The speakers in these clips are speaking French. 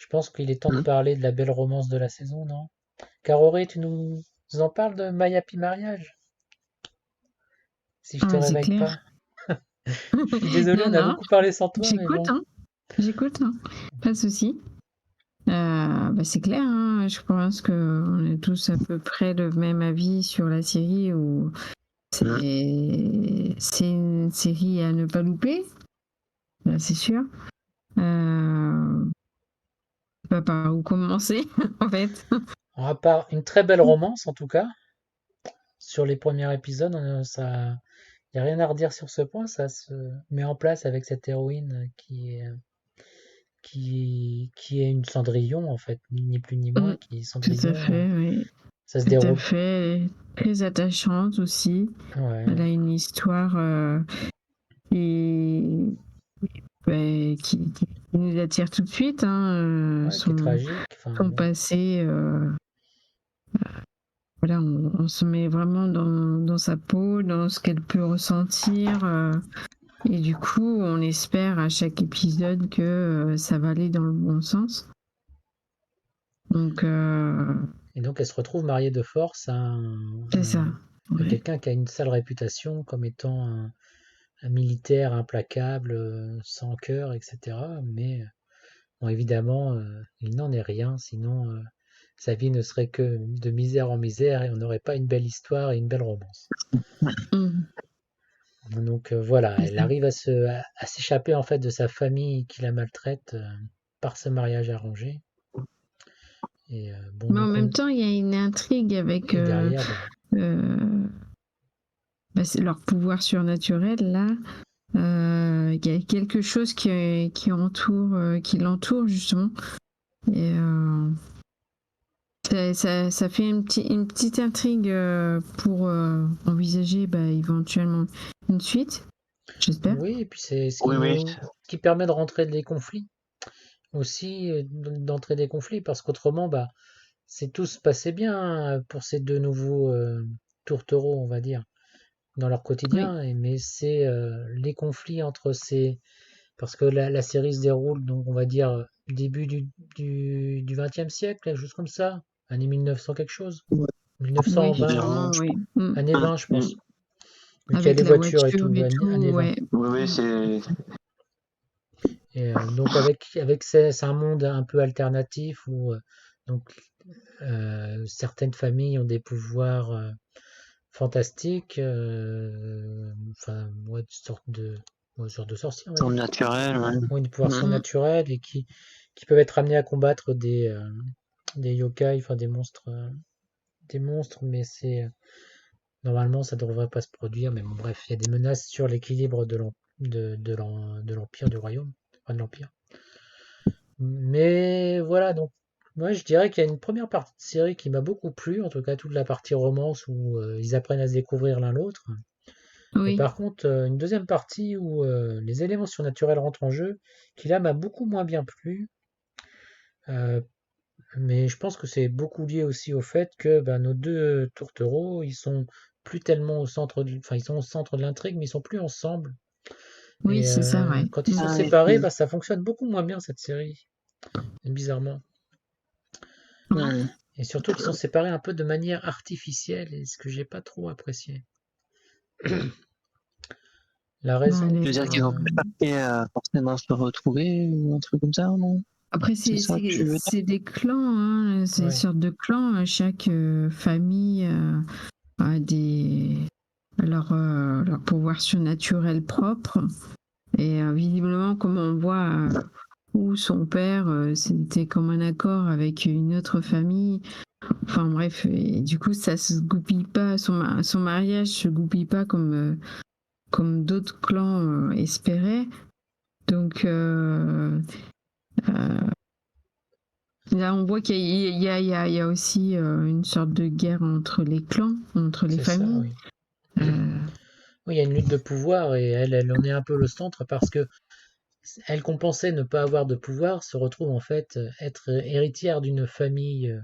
Je pense qu'il est temps de parler de la belle romance de la saison, non? Caroré, tu nous en parles de My Happy Mariage? Si je te Ah, c'est réveille clair. pas. Je suis désolé, Non, on a non, beaucoup parlé sans toi, mais j'écoute, bon. hein. J'écoute, hein. Pas de souci. C'est clair, hein. Je pense qu'on est tous à peu près le même avis sur la série où c'est une série à ne pas louper, c'est sûr. Je sais pas par où commencer, en fait. On va pas une très belle romance en tout cas. Sur les premiers épisodes, ça, y a rien à redire sur ce point. Ça se met en place avec cette héroïne qui est une Cendrillon en fait, ni plus ni moins, Mm, qui est tout à Cendrillon. fait, oui. Ça se Tout à déroule. fait. Elle est très attachante aussi. Elle Ouais, a une histoire qui, qui nous attire tout de suite, hein, ouais, qui est tragique. Enfin son bon. passé. Voilà, on se met vraiment dans sa peau, dans ce qu'elle peut ressentir. Et du coup, on espère à chaque épisode que ça va aller dans le bon sens. Donc, Et donc elle se retrouve mariée de force c'est ça. à Ouais. quelqu'un qui a une sale réputation comme étant un militaire implacable, sans cœur, etc. Mais bon, évidemment, il n'en est rien, sinon sa vie ne serait que de misère en misère et on n'aurait pas une belle histoire et une belle romance. Mm, Donc voilà, c'est elle ça. arrive à s'échapper en fait de sa famille qui la maltraite par ce mariage arrangé. Et bon, Mais en donc même temps, il y a une intrigue avec et derrière, bah, euh, c'est leur pouvoir surnaturel là. Il y a quelque chose qui l'entoure justement. Et ça fait une petite intrigue pour envisager éventuellement une suite, j'espère. oui, et puis c'est Oui, oui. ce qui permet de rentrer des conflits aussi, d'entrer des conflits, parce qu'autrement, bah, c'est tout se passait bien pour ces deux nouveaux tourtereaux, on va dire, dans leur Oui, quotidien, mais c'est les conflits entre ces... Parce que la série se déroule, donc on va dire, début du XXe siècle, quelque chose comme ça, année 1900 quelque chose, oui, 1920, sûrement, oui. Mm. année 20 je pense, vu qu'il y a Avec les la voitures et voiture tout, et tout, année 20. ouais. Oui, oui, Mm. c'est. Et donc c'est un monde un peu alternatif où donc certaines familles ont des pouvoirs fantastiques, enfin ouais, une sorte de sorcier on va Son dire, naturel, ouais. ont des pouvoirs Mm. Mm. surnaturels et qui peuvent être amenés à combattre des yokai, enfin des monstres, mais c'est normalement ça devrait pas se produire, mais bon bref, il y a des menaces sur l'équilibre de l'empire du royaume, enfin de l'empire. Mais voilà, donc moi je dirais qu'il y a une première partie de série qui m'a beaucoup plu, en tout cas toute la partie romance où ils apprennent à se découvrir l'un l'autre. Et Oui, par contre, une deuxième partie où les éléments surnaturels rentrent en jeu, qui là m'a beaucoup moins bien plu. Euh, mais je pense que c'est beaucoup lié aussi au fait que ben, nos deux tourtereaux, ils sont plus tellement au centre, enfin ils sont au centre de l'intrigue, mais ils sont plus ensemble. oui, Et c'est ça, ouais. quand ils sont Ah, oui. séparés, bah, ça fonctionne beaucoup moins bien cette série, bizarrement. Mm. Et surtout qu'ils sont séparés un peu de manière artificielle, et ce que j'ai pas trop apprécié. La Bah, raison Tu veux dire qu'ils ont pour... pas fait forcément se retrouver ou un truc comme ça, non? après, C'est ça que tu veux dire? c'est des clans, hein, c'est une Ouais, sorte de clan. Chaque famille a leur pouvoir surnaturel propre. Et visiblement, comme on voit où son père, c'était comme un accord avec une autre famille. Enfin bref, et du coup, ça se goupille pas, son mariage se goupille pas comme d'autres clans espéraient. Donc là, on voit qu'il y a aussi une sorte de guerre entre les clans, entre les c'est ça, familles. oui. Euh, Oui, il y a une lutte de pouvoir et elle en est un peu le centre parce que elle qu'on pensait ne pas avoir de pouvoir se retrouve en fait être héritière d'une famille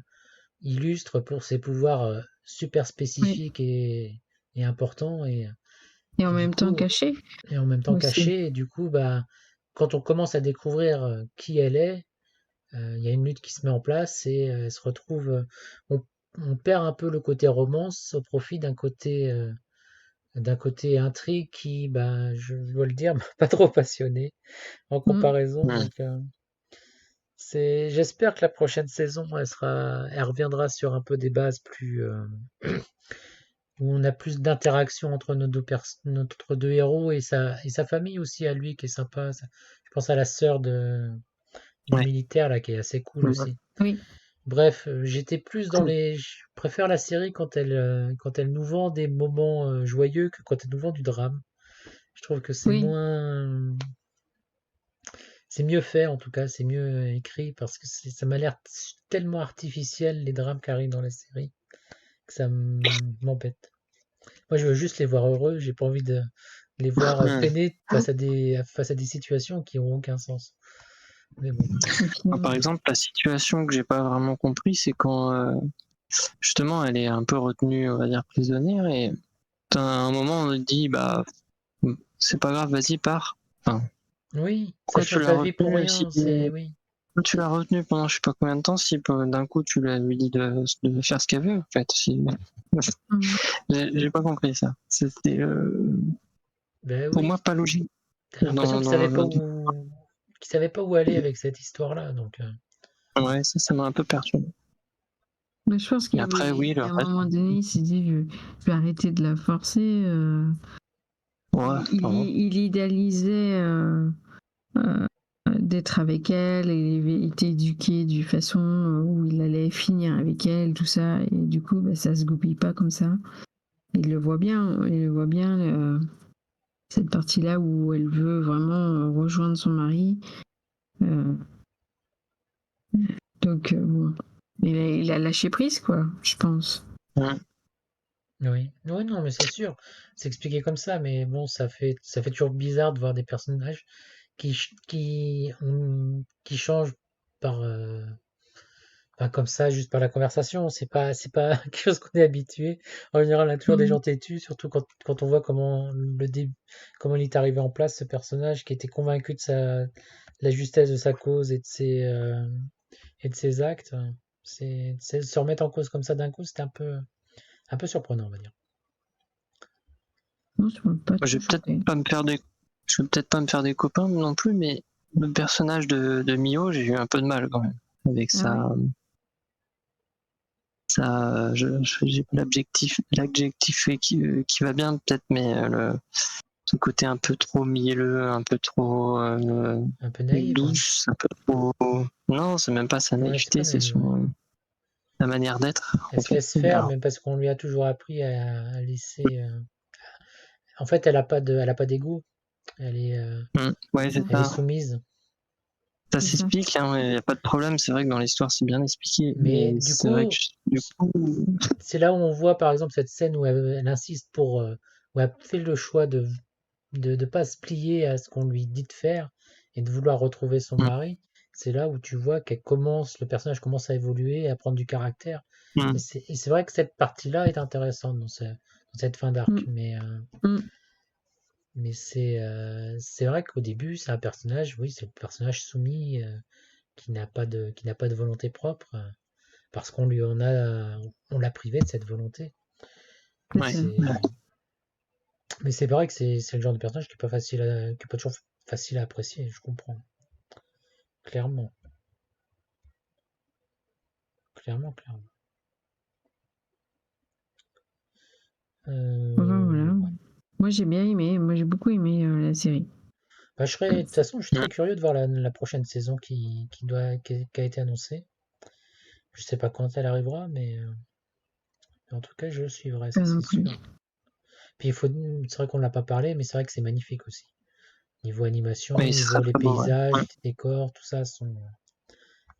illustre pour ses pouvoirs super oui. spécifiques et importants Et en et du même temps coup caché et en même temps aussi. cachés et du coup bah quand on commence à découvrir qui elle est, Il y a une lutte qui se met en place et elle se retrouve. On, on perd un peu le côté romance au profit d'un côté intrigue qui, ben, je dois le dire, m'a pas trop passionné en Mm. comparaison. Ouais. Donc, j'espère que la prochaine saison, elle reviendra sur un peu des bases plus, où on a plus d'interaction entre notre deux héros et sa famille aussi à lui qui est sympa. Je pense à la sœur du Ouais. militaire là qui est assez cool Ouais. aussi. Oui, Bref, j'étais plus dans les. Je préfère la série quand elle nous vend des moments joyeux que quand elle nous vend du drame. Je trouve que oui. c'est mieux fait en tout cas, c'est mieux écrit parce que ça m'a l'air tellement artificiel les drames qui arrivent dans la série que m'embête. Moi, je veux juste les voir heureux, j'ai pas envie de les voir Ouais. peiner face à des situations qui ont aucun sens. Mais bon. Et puis, Par exemple, la situation que j'ai pas vraiment compris, c'est quand justement elle est un peu retenue, on va dire, prisonnière, et à un moment on lui dit bah c'est pas grave, vas-y, pars. Enfin, Oui, ça pourquoi tu change l'as la vie pour retenu si rien, c'est oui. pourquoi tu l'as retenu pendant je sais pas combien de temps si d'un coup tu lui dis de faire ce qu'elle veut en fait. mm. J'ai pas compris ça. C'était Ben pour moi oui, pas logique. t'as l'impression Dans, dans... qu'ils savaient pas où aller avec cette histoire-là, donc. Ouais, ça m'a un peu perturbé. Mais je pense Et après oui, le qu'à un reste, moment donné, il s'est dit, je vais arrêter de la forcer. ouais, pardon. Il idéalisait euh, d'être avec elle et il avait été éduqué d'une façon où il allait finir avec elle, tout ça. Et du coup, bah, ça se goupille pas comme ça. Il le voit bien cette partie-là où elle veut vraiment rejoindre son mari. Euh, donc, bon, il a lâché prise, quoi, je pense. Ouais. Oui, oui, non, mais c'est sûr, c'est expliqué comme ça, mais bon, ça fait toujours bizarre de voir des personnages qui changent par, enfin, comme ça, juste par la conversation. C'est pas quelque chose qu'on est habitué. En général, on a toujours des Mm. gens têtus, surtout quand on voit comment il est arrivé en place, ce personnage qui était convaincu de la justesse de sa cause et de ses actes. Se remettre en cause comme ça d'un coup, c'était un peu surprenant, on va dire. Non, ça m'a pas Moi, trop choqué. je vais peut-être pas me faire des copains non plus, mais le personnage de Mio, j'ai eu un peu de mal quand même avec Ah ouais? j'ai pas l'adjectif qui va bien peut-être, mais ce côté un peu trop mielleux, un peu trop Un peu naïve. douce, un peu trop. Non, c'est même pas sa Ouais, c'est naïveté, pas c'est naïf, ouais. sa manière d'être Elle en se fait. laisse faire, Alors, mais parce qu'on lui a toujours appris à laisser. En fait, elle a pas d'ego. ouais, c'est Elle est ça. soumise. Ça C'est ça. s'explique, hein, il n'y a pas de problème. C'est vrai que dans l'histoire, c'est bien expliqué. Mais Mais c'est vrai que du coup, c'est là où on voit, par exemple, cette scène où elle insiste où elle fait le choix de pas se plier à ce qu'on lui dit de faire et de vouloir retrouver son mm, mari. C'est là où tu vois le personnage commence à évoluer, à prendre du caractère. mm, Et c'est vrai que cette partie-là est intéressante dans cette fin d'arc. Mm. Mm. Mais c'est vrai qu'au début, c'est un personnage, oui, c'est le personnage soumis qui n'a pas de volonté propre parce on l'a privé de cette volonté. C'est ouais, ça. C'est, mais c'est vrai que c'est le genre de personnage qui est pas qui est pas toujours facile à apprécier, je comprends. Clairement, clairement. Enfin, voilà. Ouais. Moi, j'ai bien aimé. Moi, j'ai beaucoup aimé la série. Bah, de toute façon, je suis très mm. curieux de voir la prochaine saison qui a été annoncée. Je sais pas quand elle arrivera, mais en tout cas, je le suivrai, Pas ça non c'est plus. sûr. Puis c'est vrai qu'on l'a pas parlé, mais c'est vrai que c'est magnifique aussi. Niveau animation, Oui, c'est très niveau les très beau. Ouais. paysages, Ouais. les décors, tout ça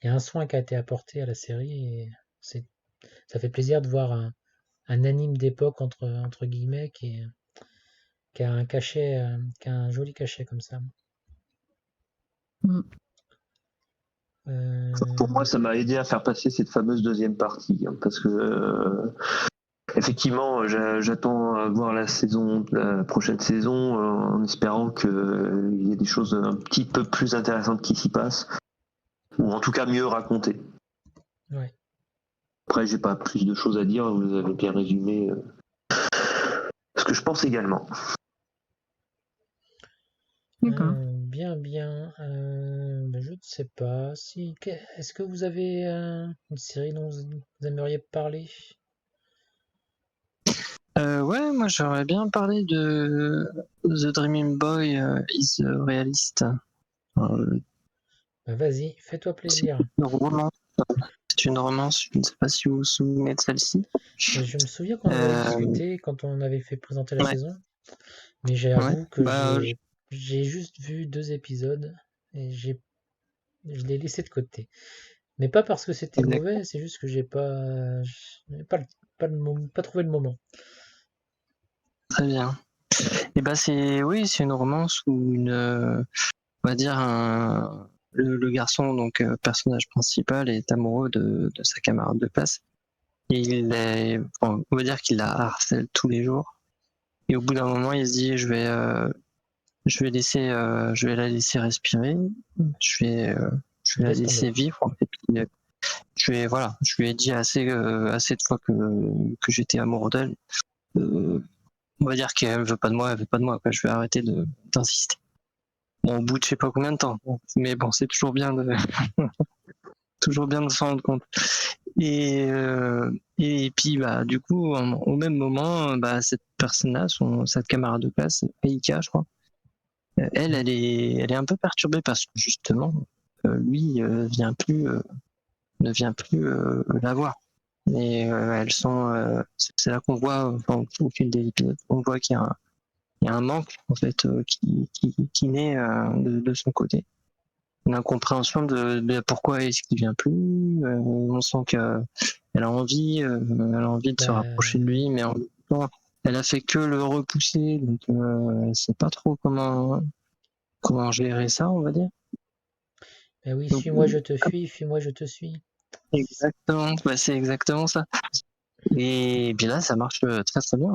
il y a un soin qui a été apporté à la série et c'est, ça fait plaisir de voir un anime d'époque entre guillemets qui a un cachet, qui a un joli cachet comme ça. Mm. Pour Euh, moi, ça m'a aidé à faire passer cette fameuse deuxième partie, hein, parce que effectivement, j'attends à voir la prochaine saison, en espérant qu'il y ait des choses un petit peu plus intéressantes qui s'y passent. ou en tout cas mieux raconté. Ouais. Après, j'ai pas plus de choses à dire, vous avez bien résumé ce que je pense également. D'accord. Bien, bien. Ben, je ne sais pas. Est-ce que vous avez une série dont vous aimeriez parler? Ouais, moi j'aurais bien parlé de The Dreaming Boy is Realist. Euh, Ben, vas-y, fais-toi c'est plaisir. une romance. C'est une romance, je ne sais pas si vous vous souvenez de celle-ci. Mais je me souviens qu'on en avait Euh, discuté quand on avait fait présenter la ouais, saison, mais ouais. j'avoue que Bah, j'ai juste vu 2 épisodes et je l'ai laissé de côté. Mais pas parce que c'était mauvais, c'est juste que j'ai pas trouvé le moment. très bien. Et bah c'est une romance où on va dire le garçon, donc personnage principal, est amoureux de sa camarade de classe. Et on va dire qu'il la harcèle tous les jours. Et au bout d'un moment, il se dit, je vais la laisser respirer, je vais, euh, je vais la Laisse laisser tomber. vivre. Et puis, je lui ai dit assez de fois que j'étais amoureux d'elle. On va dire qu'elle veut pas de moi, elle veut pas de moi. Quoi. Je vais arrêter d'insister. Bon, au bout de je sais pas combien de temps. Mais bon, c'est toujours bien de s'en rendre compte. Et puis, bah, du coup, au même moment, bah, cette personne-là, cette camarade de classe, Aïka, je crois, elle est un peu perturbée parce que justement, lui ne vient plus la voir. Et elles sont, c'est là qu'on voit, enfin, au fil des épisodes, on voit il y a un manque en fait qui naît de son côté. Une incompréhension de pourquoi est-ce qu'il vient plus. On sent qu'elle a envie de se rapprocher de Bah, lui, mais en même temps, elle a fait que le repousser, donc elle sait pas trop comment gérer ça, on va dire. bah oui, Donc, suis-moi, je te fuis, fuis-moi, je te suis. exactement, bah, c'est exactement ça. Et bien là, ça marche très très bien.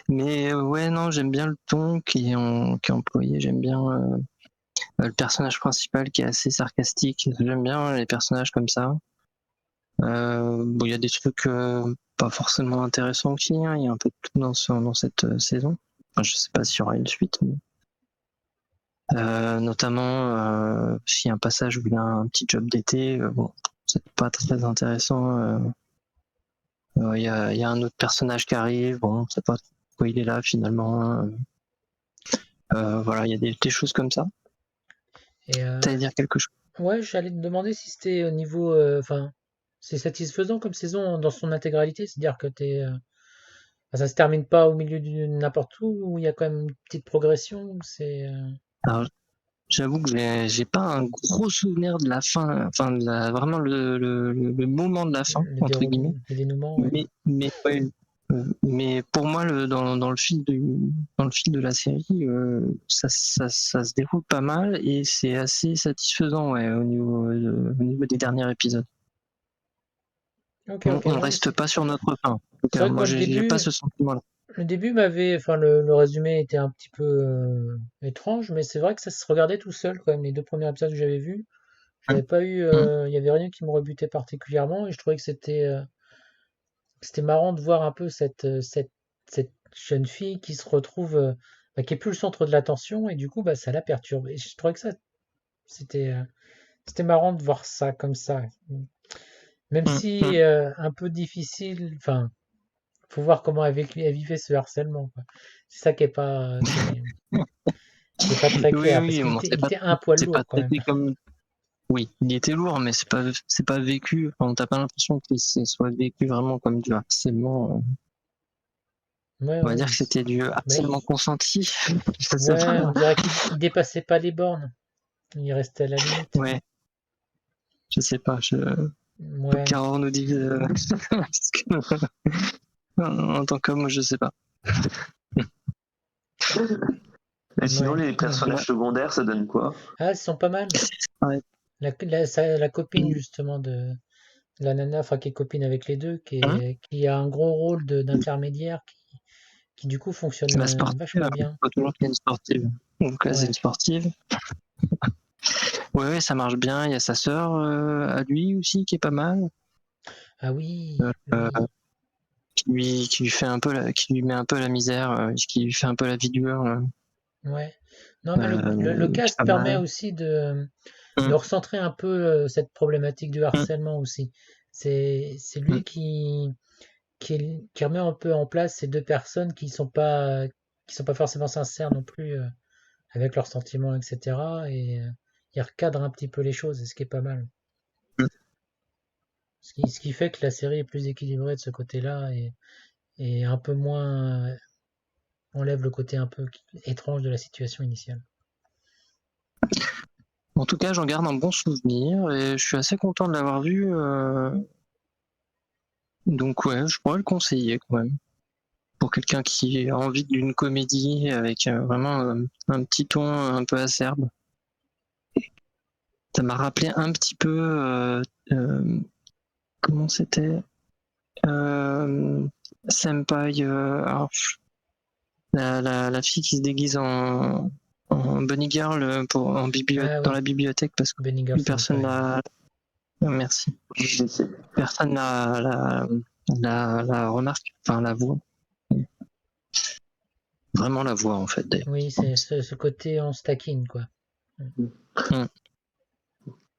Mais ouais, non, j'aime bien le ton qui est employé. J'aime bien le personnage principal qui est assez sarcastique. J'aime bien les personnages comme ça. Bon, il y a des trucs pas forcément intéressants aussi. Hein. Il y a un peu de tout dans cette saison. Enfin, je sais pas s'il y aura une suite, mais notamment s'il y a un passage où il a un petit job d'été. Bon, c'est pas très intéressant. Il y a un autre personnage qui arrive. Bon, on sait pas pourquoi il est là finalement. Voilà, il y a des choses comme ça. Et T'allais dire quelque chose? ouais, j'allais te demander si c'était au niveau, enfin, c'est satisfaisant comme saison dans son intégralité, c'est-à-dire que enfin, ça se termine pas au milieu du n'importe où il y a quand même une petite progression, Alors, j'avoue que j'ai pas un gros souvenir de la fin, enfin vraiment le moment de la fin entre guillemets. le dénouement, ouais. Ouais, mais pour moi dans le fil de la série, ça se déroule pas mal et c'est assez satisfaisant ouais, au niveau des derniers épisodes. Ok, ok, On non, mais reste pas sur notre fin. En tout c'est cas, vrai que moi moi j'ai pas ce sentiment-là. le début m'avait, enfin le résumé était un petit peu étrange, mais c'est vrai que ça se regardait tout seul quand même. Les 2 premiers épisodes que j'avais vus, j'avais pas eu, Hum, il y avait rien qui me rebutait particulièrement et je trouvais que c'était marrant de voir un peu cette jeune fille qui se retrouve, bah, qui est plus le centre de l'attention et du coup bah ça la perturbe. Et je trouvais que ça c'était euh, c'était marrant de voir ça comme ça, même si hum. un peu difficile. Enfin, faut voir comment elle vivait ce harcèlement, quoi. C'est ça qui est pas très Oui, clair parce oui, bon, il était un poil c'est pas lourd quand même. traité comme. Oui, il était lourd, mais c'est pas vécu. Enfin, t'as pas l'impression que c'est soit vécu vraiment comme du harcèlement. Ouais, On va ouais, dire que c'était du mais harcèlement consenti. Je sais ouais, on pas. dirait qu'il dépassait pas les bornes. Il restait à la limite. Ouais, je sais pas. Faut que Ouais, Caro nous dise. Parce que, en tant qu'homme, je sais pas. Et sinon, ouais. les Ouais. personnages secondaires, ça donne quoi? Ah, ils sont pas mal. Ouais. La copine justement de la nana, enfin qui est copine avec les deux, Hein, qui a un gros rôle d'intermédiaire, qui du coup fonctionne la sportive, vachement bien. faut toujours qu'il y ait une sportive. Donc là, c'est une Ouais. sportive. Ouais, ça marche bien. Il y a sa sœur à lui aussi qui est pas mal, Ah oui, euh, oui, qui lui fait un peu qui lui met un peu la misère, qui lui fait un peu la vie dure, ouais. Non, mais le qui est cast pas permet mal. aussi de Mm, recentrer un peu cette problématique du mm, harcèlement aussi. C'est mm. lui qui remet un peu en place ces deux personnes qui sont pas forcément sincères non plus avec leurs sentiments, etc. Et il recadre un petit peu les choses, et ce qui est pas mal. Ce qui fait que la série est plus équilibrée de ce côté-là et un peu moins enlève le côté un peu étrange de la situation initiale. En tout cas, j'en garde un bon souvenir et je suis assez content de l'avoir vu. Donc ouais, je pourrais le conseiller quand même. Pour quelqu'un qui a envie d'une comédie avec vraiment un petit ton un peu acerbe. Ça m'a rappelé un petit peu comment c'était euh, Senpai, la fille qui se déguise en bunny girl Ah dans oui, la bibliothèque parce que Benny Girl plus personne Senpai. Ouais. n'a. Merci. Je sais. Personne n'a la remarque, enfin la voix. Vraiment la voix en fait d'ailleurs. Oui, c'est ce côté on se taquine, quoi. Mm.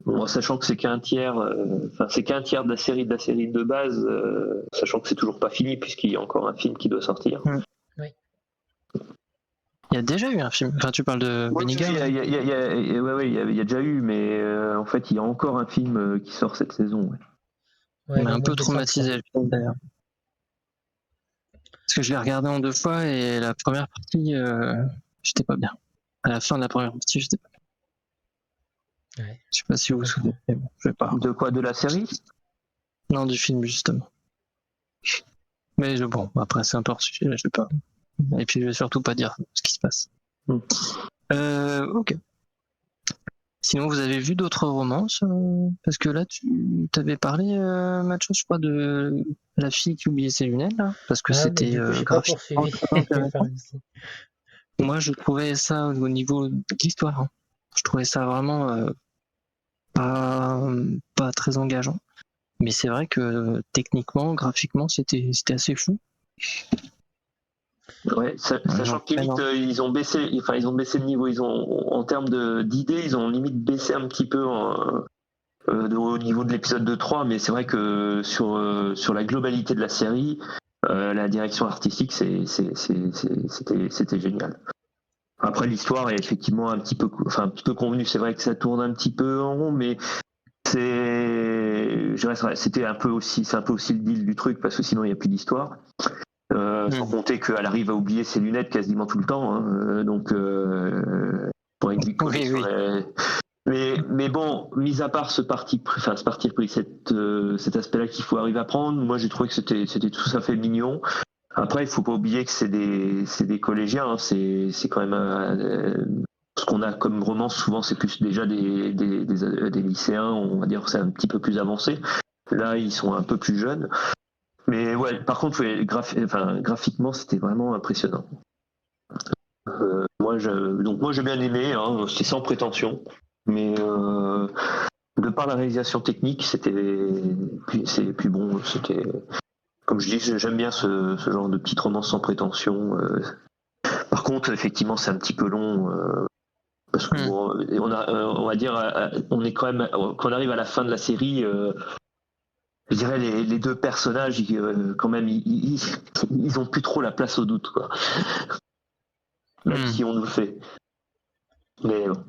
Bon, sachant que c'est qu'un tiers, enfin c'est qu'un tiers de la série de base, sachant que c'est toujours pas fini puisqu'il y a encore un film qui doit sortir. Mm. Oui. Il y a déjà eu un film. Enfin, tu parles de Oui, Benny Girl. il y a déjà eu, mais en fait il y a encore un film qui sort cette saison. Ouais. Ouais, Il m'a dans le un mois peu de décembre, je crois. traumatisé le film d'ailleurs. Parce que je l'ai regardé en 2 fois et la première partie, j'étais pas bien. À la fin de la première partie, j'étais pas bien. Ouais, Je sais pas si je vous vous comprends. souvenez, mais bon, je vais pas. De quoi? De la série? Non, du film justement. Mais bon, après c'est un peu hors sujet, là, je vais pas. Et puis je vais surtout pas dire ce qui se passe. Hmm. Ok. Sinon, vous avez vu d'autres romances parce que là, tu t'avais parlé, Mathieu, je crois, de la fille qui oubliait ses lunettes, là, parce que Ah, mais c'était du coup, j'ai pas graphiquement poursuivi. très J'ai pas intéressant. réussi. Moi, je trouvais ça au niveau de l'histoire, hein. Je trouvais ça vraiment pas, pas très engageant. Mais c'est vrai que techniquement, graphiquement, c'était assez fou. Ouais, Ouais, sachant genre, que limite ils ont baissé, enfin ils ont baissé le niveau, ils ont en termes d'idées, ils ont limite baissé un petit peu au niveau de l'épisode 2-3, mais c'est vrai que sur la globalité de la série, la direction artistique c'était génial. Après l'histoire est effectivement un petit peu convenue, c'est vrai que ça tourne un petit peu en rond, mais c'est un peu aussi le deal du truc parce que sinon il n'y a plus d'histoire. Sans compter qu'elle arrive à oublier ses lunettes quasiment tout le temps, hein, donc pour une vie collée Oui, sur oui. les. Mais bon, mis à part ce parti pris, cet aspect-là qu'il faut arriver à prendre, moi j'ai trouvé que c'était tout à fait mignon. Après, il faut pas oublier que c'est des collégiens, hein, c'est quand même ce qu'on a comme romance souvent, c'est plus déjà des lycéens, on va dire que c'est un petit peu plus avancé. Là, ils sont un peu plus jeunes. Mais ouais, par contre, ouais, graphiquement, c'était vraiment impressionnant. Donc moi j'ai bien aimé, hein, c'était sans prétention, mais de par la réalisation technique, puis bon, c'était comme je dis, j'aime bien ce genre de petite romance sans prétention. Par contre, effectivement, c'est un petit peu long parce que bon, on va dire, on est quand même quand on arrive à la fin de la série. Je dirais les deux personnages, quand même, ils ont plus trop la place au doute, quoi. Même si on nous le fait. Mais bon.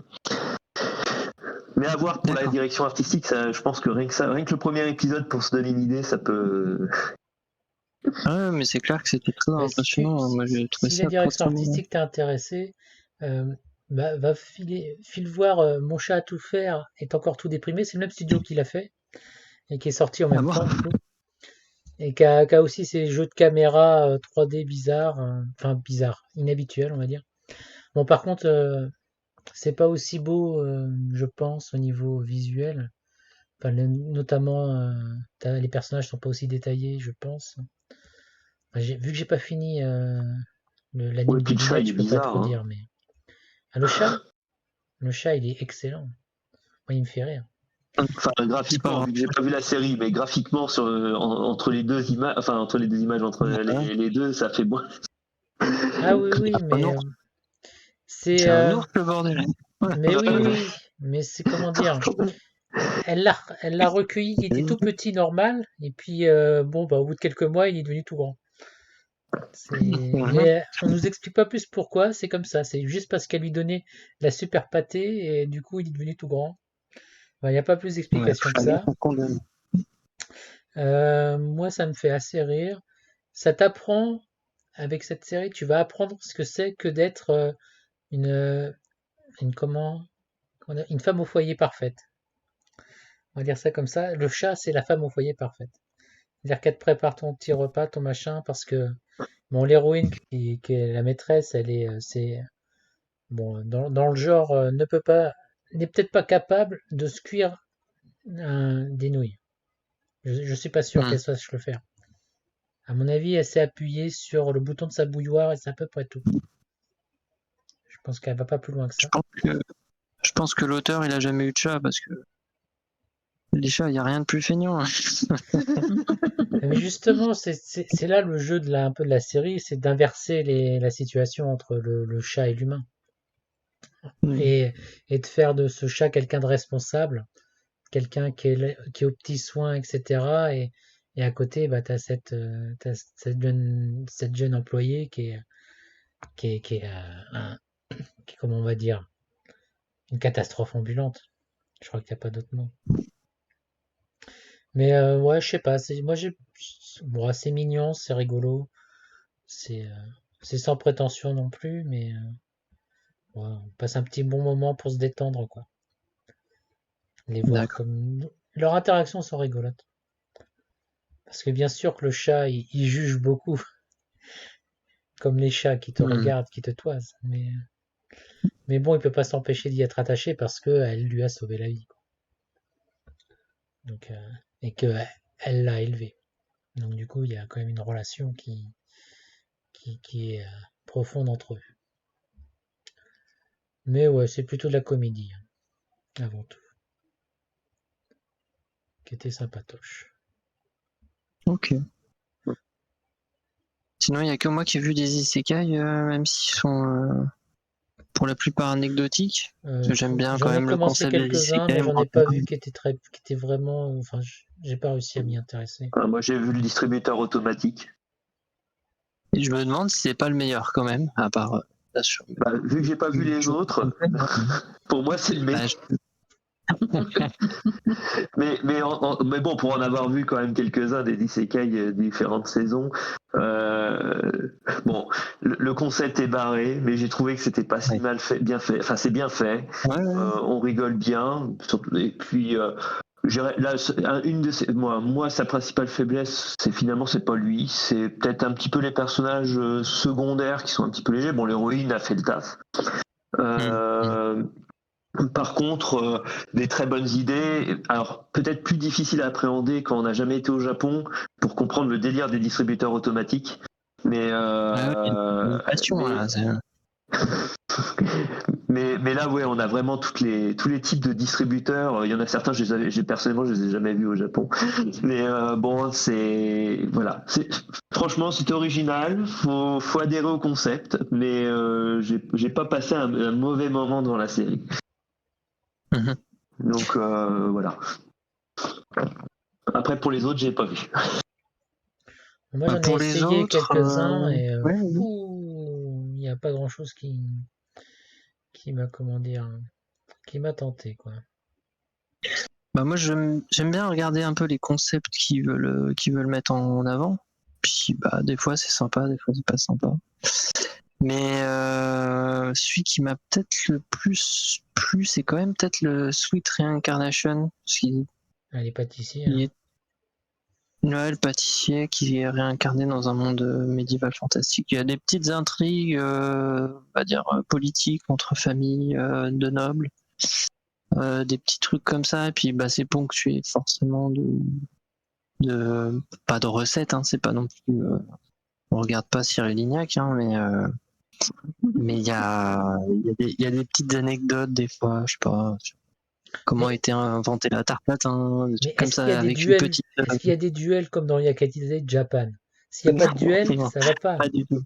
Mais à voir pour la D'accord. direction artistique, ça, je pense que rien que le premier épisode, pour se donner une idée, ça peut. Ah ouais, mais c'est clair que c'était très Bah, impressionnant. Moi, j'ai trouvé si la ça très direction très bon. artistique t'a intéressé, va file voir Mon chat à tout faire est encore tout déprimé. C'est le même studio qui l'a fait et qui est sorti en Ah même bon? temps du coup. Et qui a aussi ses jeux de caméra 3D bizarres, enfin bizarres, inhabituels on va dire. Bon par contre, c'est pas aussi beau, je pense, au niveau visuel. Enfin, notamment, les personnages sont pas aussi détaillés, je pense. Enfin, vu que j'ai pas fini Ouais, l'anime puis des le chat, lunettes, il est je peux pas bizarre, trop hein. dire, mais ah, le chat, il est excellent. Moi, il me fait rire. Enfin, graphiquement, pas- vu que j'ai pas vu la série, mais graphiquement entre les deux images, enfin entre les deux images, entre Ouais. les deux, ça fait moins. Ah oui, oui, Un mais ours, c'est... c'est un ours le bordel. mais oui, oui, mais c'est comment dire? Elle l'a recueilli, il était tout petit, normal, et puis bon, bah, au bout de quelques mois, il est devenu tout grand. Mhm. Mais on nous explique pas plus pourquoi, c'est comme ça. C'est juste parce qu'elle lui donnait la super pâtée et du coup il est devenu tout grand. Il n'y a pas plus Ouais, d'explication que fallait ça. qu'on condamne. Moi, ça me fait assez rire. Ça t'apprend, avec cette série, tu vas apprendre ce que c'est que d'être une, euh, comment dire, une femme au foyer parfaite. On va dire ça comme ça. Le chat, c'est la femme au foyer parfaite. C'est-à-dire qu'elle te prépare ton petit repas, ton machin, parce que bon, l'héroïne qui est la maîtresse, c'est bon, dans le genre, n'est peut-être pas capable de se cuire des nouilles. Je suis pas sûr qu'elle Mhm. sache le faire. À mon avis, elle s'est appuyée sur le bouton de sa bouilloire et c'est à peu près tout. Je pense qu'elle va pas plus loin que Je ça. pense que, je pense que l'auteur, il a jamais eu de chat parce que les chats, il n'y a rien de plus feignant. Mais justement, c'est là le jeu un peu de la série, c'est d'inverser la situation entre le chat et l'humain. Mhm. Et, et de faire de ce chat quelqu'un de responsable, quelqu'un qui est aux petits soins, etc. Et à côté, bah, t'as cette jeune employée qui est, comment on va dire, une catastrophe ambulante. Je crois qu'il n'y a pas d'autre mot. Mais ouais, je sais pas. Bon, c'est mignon, c'est rigolo. C'est euh, c'est sans prétention non plus, mais ouais, on passe un petit bon moment pour se détendre, quoi. Les voir D'accord. comme... Leurs interactions sont rigolotes. Parce que bien sûr que le chat, il juge beaucoup, comme les chats qui te Mhm. regardent, qui te toisent. Mais bon, il peut pas s'empêcher d'y être attaché parce qu'elle lui a sauvé la vie, quoi. Donc, et que elle l'a élevé. Donc du coup, il y a quand même une relation qui est profonde entre eux. Mais ouais, c'est plutôt de la comédie, hein, avant tout, qui était sympatoche. Ok. Sinon, il n'y a que moi qui ai vu des isekai, même s'ils sont pour la plupart anecdotiques. Parce que j'aime bien quand J'en ai même le commencé concept des quelques-uns, isekai, mais j'en ai moi. pas vu qui étaient vraiment. Enfin, j'ai pas réussi à m'y intéresser. Moi, j'ai vu le distributeur automatique. Et je me demande si c'est pas le meilleur quand même, à part là, Bah, vu que j'ai pas vu les autres, pour moi, c'est le meilleur. Bah, Mais bon, pour en avoir vu quand même quelques-uns des Isekai différentes saisons, euh, bon, le concept est barré, mais j'ai trouvé que c'était pas si ouais. mal fait, bien fait. Enfin, c'est bien fait. Ouais. On rigole bien. Et puis, là, moi, sa principale faiblesse, c'est pas lui, c'est peut-être un petit peu les personnages secondaires qui sont un petit peu légers. Bon, l'héroïne a fait le taf. Mm. Euh, Par contre, des très bonnes idées. Alors, peut-être plus difficile à appréhender quand on n'a jamais été au Japon pour comprendre le délire des distributeurs automatiques. Mais, Ouais, il y a une passion mais, là. mais là, ouais, on a vraiment tous les types de distributeurs. Il y en a certains, personnellement, je les ai jamais vus au Japon. Mais bon, voilà. Franchement, c'est original. Faut adhérer au concept. Mais j'ai pas passé un mauvais moment devant la série. Mhm. Donc voilà. Après, pour les autres, j'ai pas vu. Moi, j'en ai Pour les essayé autres, quelques-uns et ouais, oui. il n'y a pas grand-chose qui m'a, comment dire, qui m'a tenté, quoi. Bah moi j'aime bien regarder un peu les concepts qu'ils veulent mettre en avant. Puis bah des fois c'est sympa, des fois c'est pas sympa. Mais celui qui m'a peut-être le plus plu, c'est quand même peut-être le Sweet Reincarnation, parce qu'il Ah, les pâtissiers, il hein. est Noël pâtissier qui est réincarné dans un monde médiéval fantastique. Il y a des petites intrigues, on va dire politiques entre familles de nobles, des petits trucs comme ça. Et puis bah c'est ponctué forcément de pas de recettes, hein, c'est pas non plus. On regarde pas Cyril Lignac, hein, mais il y a des petites anecdotes des fois, je sais pas. comment a Mais, été inventée la tarte tatin, des mais trucs comme est-ce qu'il y a ça, des avec une duels? petite. Est-ce qu'il y a des duels comme dans Yakatizé Japan? S'il n'y a pas de Non, duel, non, ça va pas. pas du tout.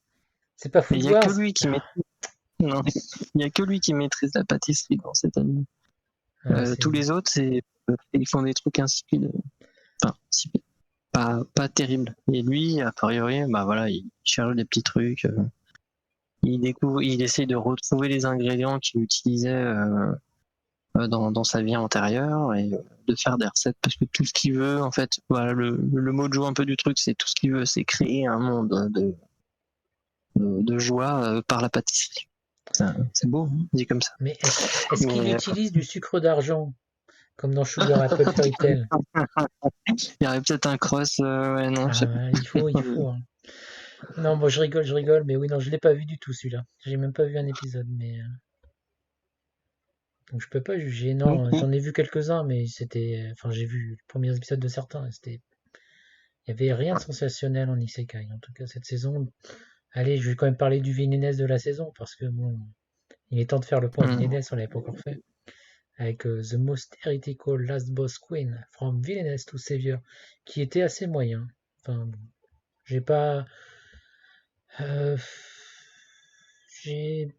C'est pas Il Food y a que Wars. lui qui maîtrise. Non, il y a que lui qui maîtrise la pâtisserie dans cet anime. Ah, Tous les autres, ils font des trucs insipides. Enfin, insipides. Pas terribles. Et lui, a priori, bah voilà, il cherche des petits trucs. Il essaye de retrouver les ingrédients qu'il utilisait dans sa vie antérieure et de faire des recettes parce que tout ce qu'il veut, en fait, voilà, le mojo un peu du truc, c'est tout ce qu'il veut, c'est créer un monde de joie par la pâtisserie. C'est beau, hein, dit comme ça. Mais est-ce qu'il Mais utilise du sucre d'argent comme dans Sugar Apple Fairy Tail? il y aurait peut-être un cross, ouais, non, je sais pas. Ah, il faut, hein. Non, bon, je rigole, mais oui, non, je l'ai pas vu du tout celui-là. J'ai même pas vu un épisode, mais donc je peux pas juger. Non, Donc, j'en ai vu quelques-uns, mais c'était, enfin, j'ai vu les premiers épisodes de certains. Il y avait rien de sensationnel en Isekai. En tout cas, cette saison. Allez, je vais quand même parler du villainess de la saison parce que bon, il est temps de faire le point villainess, on l'avait pas encore fait. Avec The Most Heretical Last Boss Queen from Villainess to Savior, qui était assez moyen. Enfin, bon, j'ai pas. euh, j'ai.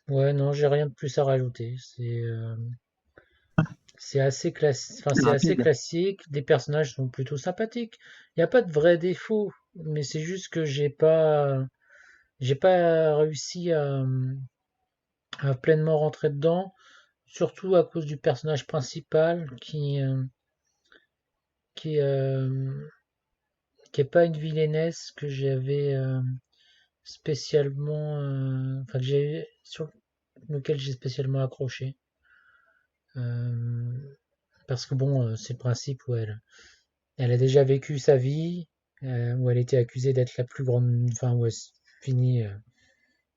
Ouais, non, j'ai rien de plus à rajouter. C'est assez classique. Enfin, c'est c'est assez rapide. classique. Les personnages sont plutôt sympathiques. Il n'y a pas de vrais défauts, mais c'est juste que j'ai pas réussi à pleinement rentrer dedans, surtout à cause du personnage principal qui, euh, qui est pas une villainesse que j'avais spécialement, enfin sur lequel j'ai spécialement accroché. Euh, Parce que bon, c'est le principe où elle a déjà vécu sa vie, où elle était accusée d'être la plus grande, enfin où elle finit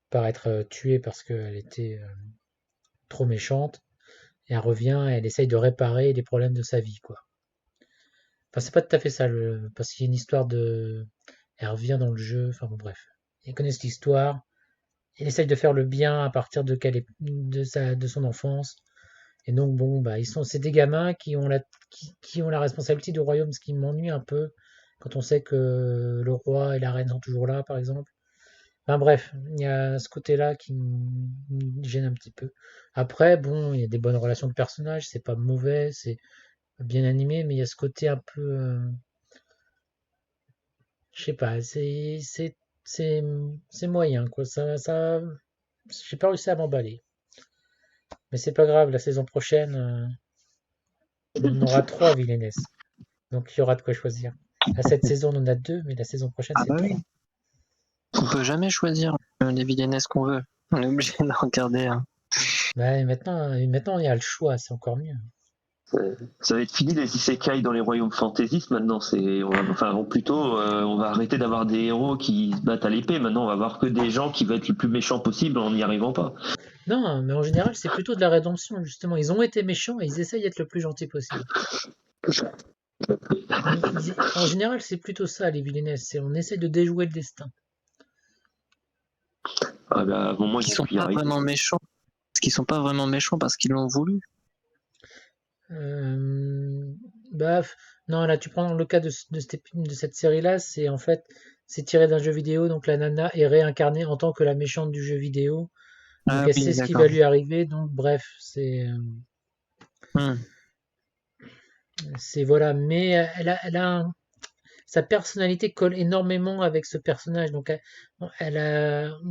par être tuée parce qu'elle était trop méchante. Et elle revient, elle essaye de réparer les problèmes de sa vie, quoi. Enfin, c'est pas tout à fait ça, parce qu'il y a une histoire de. Elle revient dans le jeu, enfin bon, bref. Ils connaissent l'histoire. Il essaye de faire le bien à partir de son enfance. Et donc, bon, bah, c'est des gamins qui ont la responsabilité du royaume, ce qui m'ennuie un peu quand on sait que le roi et la reine sont toujours là, par exemple. Enfin, bref, il y a ce côté-là qui me gêne un petit peu. Après, bon, il y a des bonnes relations de personnages, c'est pas mauvais, c'est bien animé, mais il y a ce côté un peu, je sais pas, c'est, c'est moyen, quoi. J'ai pas réussi à m'emballer. Mais c'est pas grave, la saison prochaine, on aura trois Villainess. Donc il y aura de quoi choisir. Là, cette saison, on en a deux, mais la saison prochaine, Ah c'est bah trois. oui, on peut jamais choisir les villainesses qu'on veut. On est obligé d'en regarder un. Bah, et maintenant, il y a le choix, c'est encore mieux. Ça va être fini les isekai dans les royaumes fantaisistes maintenant. Enfin, ou plutôt, on va arrêter d'avoir des héros qui se battent à l'épée. Maintenant, on va avoir que des gens qui veulent être le plus méchants possible en n'y arrivant pas. Non, mais en général, c'est plutôt de la rédemption, justement. Ils ont été méchants et ils essayent d'être le plus gentil possible. En général, c'est plutôt ça, les Villainess. On essaye de déjouer le destin. Ah bah, à un moment, ils Qui vont sont plus y pas arriver. vraiment méchants. Parce qu'ils sont pas vraiment méchants parce qu'ils l'ont voulu. Euh, Bah, non, là, tu prends le cas de cette série-là, c'est en fait, c'est tiré d'un jeu vidéo, donc la nana est réincarnée en tant que la méchante du jeu vidéo, donc Ah elle oui, sait ce qui va d'accord. lui arriver, donc bref, Hmm. voilà, mais sa personnalité colle énormément avec ce personnage, donc on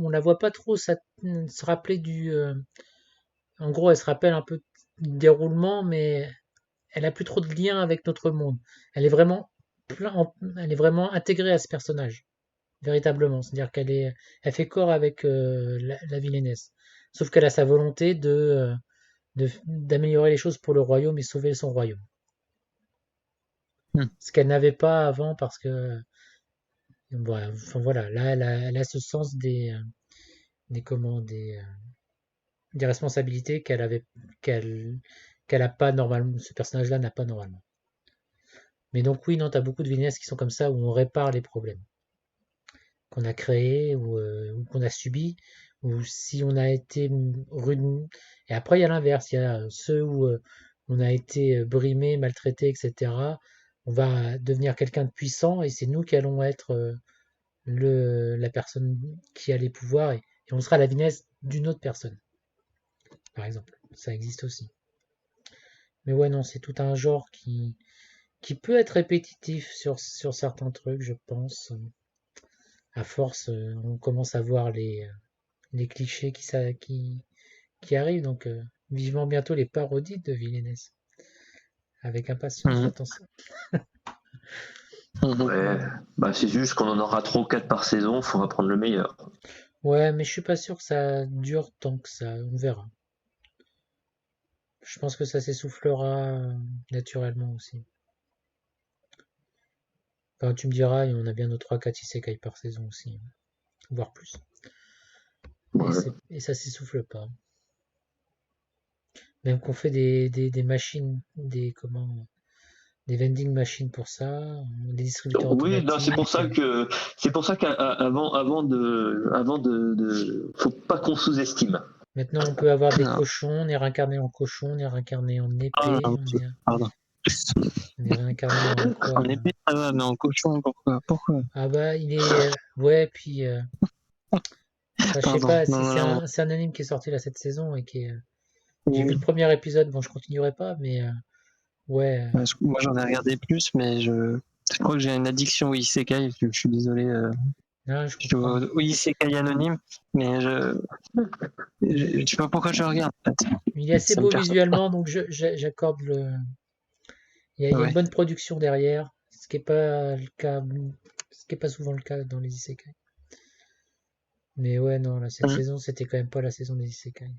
la voit pas trop se rappeler en gros, elle se rappelle un peu du déroulement, mais elle a plus trop de lien avec notre monde. Elle est vraiment elle est vraiment intégrée à ce personnage, véritablement. C'est-à-dire elle fait corps avec la villainesse. Sauf qu'elle a sa volonté d'améliorer les choses pour le royaume et sauver son royaume. Hmm. Ce qu'elle n'avait pas avant parce que, voilà, enfin, voilà, là, elle a ce sens des comment, des responsabilités qu'elle, qu'elle a pas normalement. Ce personnage-là n'a pas normalement. Mais donc oui, non, t'as beaucoup de vignettes qui sont comme ça où on répare les problèmes qu'on a créés ou qu'on a subis, ou si on a été rude. Et après, il y a l'inverse. Il y a ceux où on a été brimé, maltraité, etc. On va devenir quelqu'un de puissant et c'est nous qui allons être la personne qui a les pouvoirs et on sera la vitesse d'une autre personne, par exemple. Ça existe aussi. Mais ouais, non, c'est tout un genre qui peut être répétitif sur certains trucs, je pense. À force, on commence à voir les clichés qui arrivent, donc vivement bientôt les parodies de Villeneuve. Avec impatience, Mhm. j'attends ça. Mhm. Ouais, bah c'est juste qu'on en aura 3 ou 4 par saison, faudra prendre le meilleur. Ouais, mais je suis pas sûr que ça dure tant que ça, on verra. Je pense que ça s'essoufflera naturellement aussi. Enfin, tu me diras, et on a bien nos 3-4 isekai par saison aussi, voire plus. Ouais. Et ça s'essouffle pas. Même qu'on fait des machines, des vending machines pour ça, des distributeurs Oui, non, automatiques. c'est pour ça faut pas qu'on sous-estime. Maintenant, on peut avoir des Non. cochons, on est réincarné en cochon, on est réincarné en Ah, épée, ok. Pardon. on est réincarné en quoi? En épée, ça va, mais en cochon, pourquoi? Pourquoi? Ah bah, il est... ouais, puis... enfin, je sais Pardon. pas, Non, non, non. c'est un anime qui est sorti là cette saison et qui est... J'ai vu le Oui. premier épisode, bon, je continuerai pas, mais ouais, Moi, j'en ai regardé plus, mais je crois que j'ai une addiction au isekai. Je suis désolé. non, je Je suis comprends. au isekai anonyme, mais je sais pas pourquoi je regarde, en fait. Il est assez Ça me beau perturbe pas. visuellement, donc j'accorde le... il y a une Ouais. bonne production derrière, ce qui est pas le cas, ce qui est pas souvent le cas dans les isekai. Mais ouais, non, là, cette Mhm. saison, c'était quand même pas la saison des isekai.